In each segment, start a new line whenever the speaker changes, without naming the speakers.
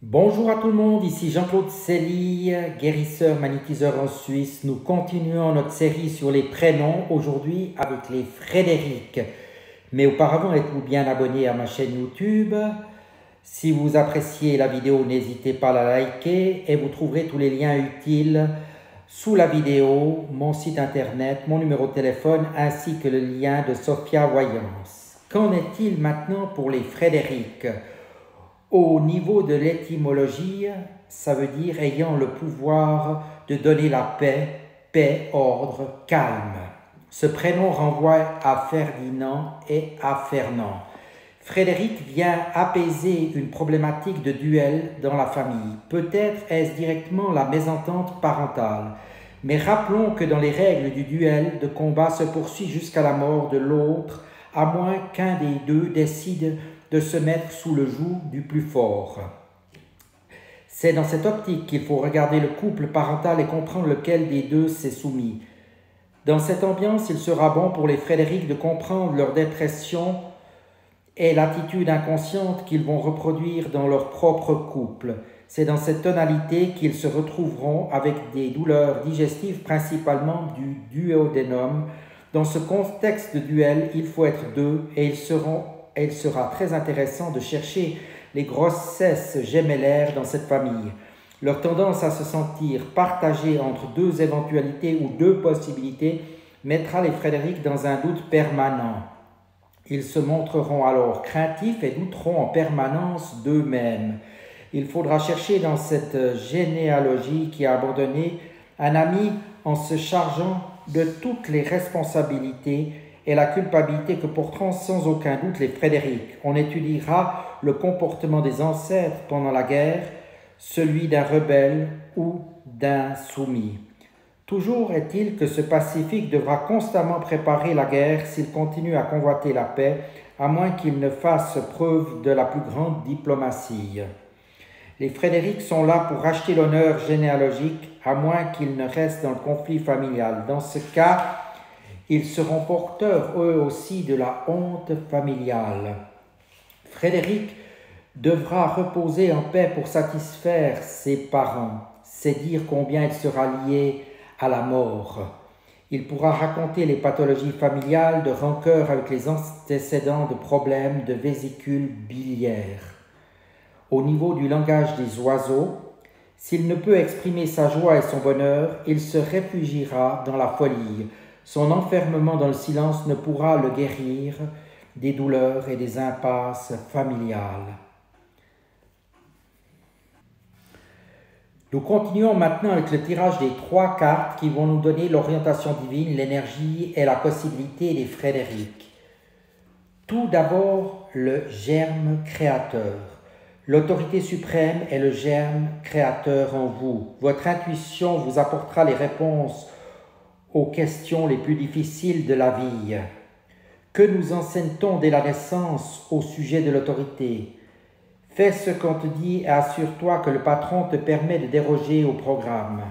Bonjour à tout le monde, ici Jean-Claude Célie, guérisseur magnétiseur en Suisse. Nous continuons notre série sur les prénoms, aujourd'hui avec les Frédéric. Mais auparavant, êtes-vous bien abonné à ma chaîne YouTube? Si vous appréciez la vidéo, n'hésitez pas à la liker et vous trouverez tous les liens utiles sous la vidéo, mon site internet, mon numéro de téléphone ainsi que le lien de Sophia Voyance. Qu'en est-il maintenant pour les Frédéric? Au niveau de l'étymologie, ça veut dire ayant le pouvoir de donner la paix, ordre, calme. Ce prénom renvoie à Ferdinand et à Fernand. Frédéric vient apaiser une problématique de duel dans la famille. Peut-être est-ce directement la mésentente parentale. Mais rappelons que dans les règles du duel, de combat se poursuit jusqu'à la mort de l'autre, à moins qu'un des deux décide de se mettre sous le joug du plus fort. C'est dans cette optique qu'il faut regarder le couple parental et comprendre lequel des deux s'est soumis. Dans cette ambiance, il sera bon pour les Frédéric de comprendre leur dépression et l'attitude inconsciente qu'ils vont reproduire dans leur propre couple. C'est dans cette tonalité qu'ils se retrouveront avec des douleurs digestives, principalement du duodénum. Dans ce contexte de duel, il faut être deux et il sera très intéressant de chercher les grossesses gémellaires dans cette famille. Leur tendance à se sentir partagée entre deux éventualités ou deux possibilités mettra les Frédéric dans un doute permanent. Ils se montreront alors craintifs et douteront en permanence d'eux-mêmes. Il faudra chercher dans cette généalogie qui a abandonné un ami en se chargeant de toutes les responsabilités et la culpabilité que porteront sans aucun doute les Frédéric. On étudiera le comportement des ancêtres pendant la guerre, celui d'un rebelle ou d'un soumis. Toujours est-il que ce pacifique devra constamment préparer la guerre s'il continue à convoiter la paix, à moins qu'il ne fasse preuve de la plus grande diplomatie. Les Frédéric sont là pour racheter l'honneur généalogique, à moins qu'ils ne restent dans le conflit familial. Dans ce cas, ils seront porteurs eux aussi de la honte familiale. Frédéric devra reposer en paix pour satisfaire ses parents. C'est dire combien il sera lié à la mort. Il pourra raconter les pathologies familiales de rancœur avec les antécédents de problèmes de vésicule biliaire. Au niveau du langage des oiseaux, s'il ne peut exprimer sa joie et son bonheur, il se réfugiera dans la folie. Son enfermement dans le silence ne pourra le guérir des douleurs et des impasses familiales. Nous continuons maintenant avec le tirage des 3 cartes qui vont nous donner l'orientation divine, l'énergie et la possibilité des Frédéric. Tout d'abord, le germe créateur. L'autorité suprême est le germe créateur en vous. Votre intuition vous apportera les réponses aux questions les plus difficiles de la vie. Que nous enseigne-t-on dès la naissance au sujet de l'autorité? Fais ce qu'on te dit et assure-toi que le patron te permet de déroger au programme.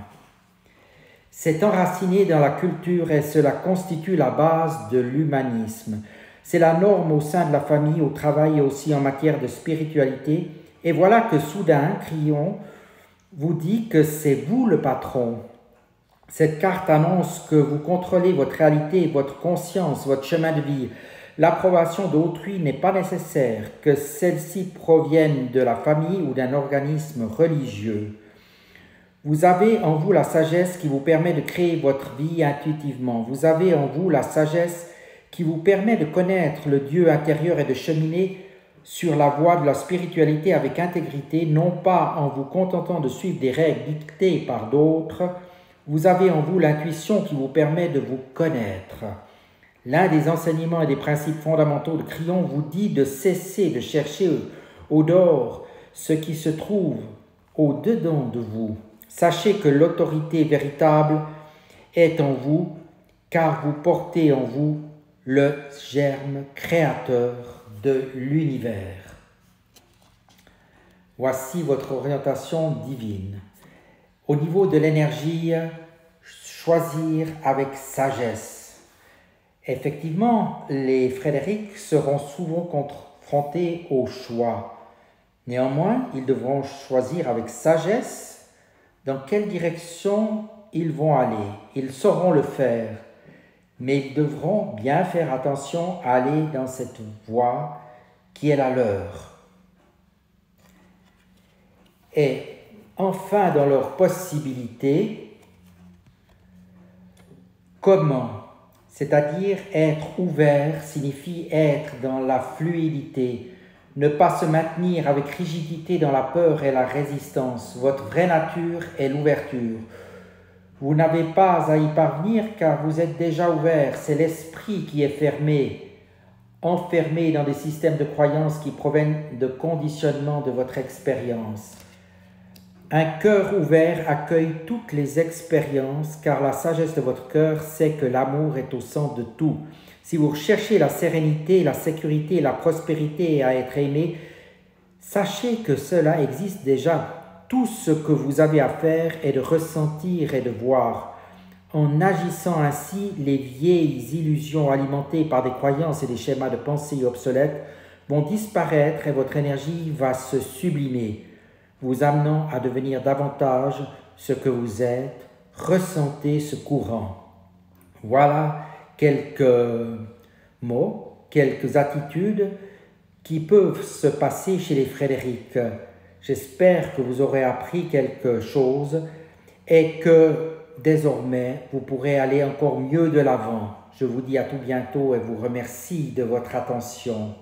C'est enraciné dans la culture et cela constitue la base de l'humanisme. C'est la norme au sein de la famille, au travail et aussi en matière de spiritualité. Et voilà que soudain, Crillon vous dit que c'est vous le patron. Cette carte annonce que vous contrôlez votre réalité, votre conscience, votre chemin de vie. L'approbation d'autrui n'est pas nécessaire, que celle-ci provienne de la famille ou d'un organisme religieux. Vous avez en vous la sagesse qui vous permet de créer votre vie intuitivement. Vous avez en vous la sagesse qui vous permet de connaître le Dieu intérieur et de cheminer sur la voie de la spiritualité avec intégrité, non pas en vous contentant de suivre des règles dictées par d'autres. Vous avez en vous l'intuition qui vous permet de vous connaître. L'un des enseignements et des principes fondamentaux de Crillon vous dit de cesser de chercher au dehors ce qui se trouve au-dedans de vous. Sachez que l'autorité véritable est en vous, car vous portez en vous le germe créateur de l'univers. Voici votre orientation divine. Au niveau de l'énergie, choisir avec sagesse. Effectivement, les Frédéric seront souvent confrontés au choix. Néanmoins, ils devront choisir avec sagesse dans quelle direction ils vont aller. Ils sauront le faire, mais ils devront bien faire attention à aller dans cette voie qui est la leur. Et enfin, dans leurs possibilités, comment? C'est-à-dire être ouvert signifie être dans la fluidité, ne pas se maintenir avec rigidité dans la peur et la résistance. Votre vraie nature est l'ouverture. Vous n'avez pas à y parvenir car vous êtes déjà ouvert. C'est l'esprit qui est fermé, enfermé dans des systèmes de croyances qui proviennent de conditionnement de votre expérience. Un cœur ouvert accueille toutes les expériences car la sagesse de votre cœur sait que l'amour est au centre de tout. Si vous recherchez la sérénité, la sécurité, la prospérité et à être aimé, sachez que cela existe déjà. Tout ce que vous avez à faire est de ressentir et de voir. En agissant ainsi, les vieilles illusions alimentées par des croyances et des schémas de pensée obsolètes vont disparaître et votre énergie va se sublimer, vous amenant à devenir davantage ce que vous êtes. Ressentez ce courant. Voilà quelques mots, quelques attitudes qui peuvent se passer chez les Frédéric. J'espère que vous aurez appris quelque chose et que désormais vous pourrez aller encore mieux de l'avant. Je vous dis à tout bientôt et vous remercie de votre attention.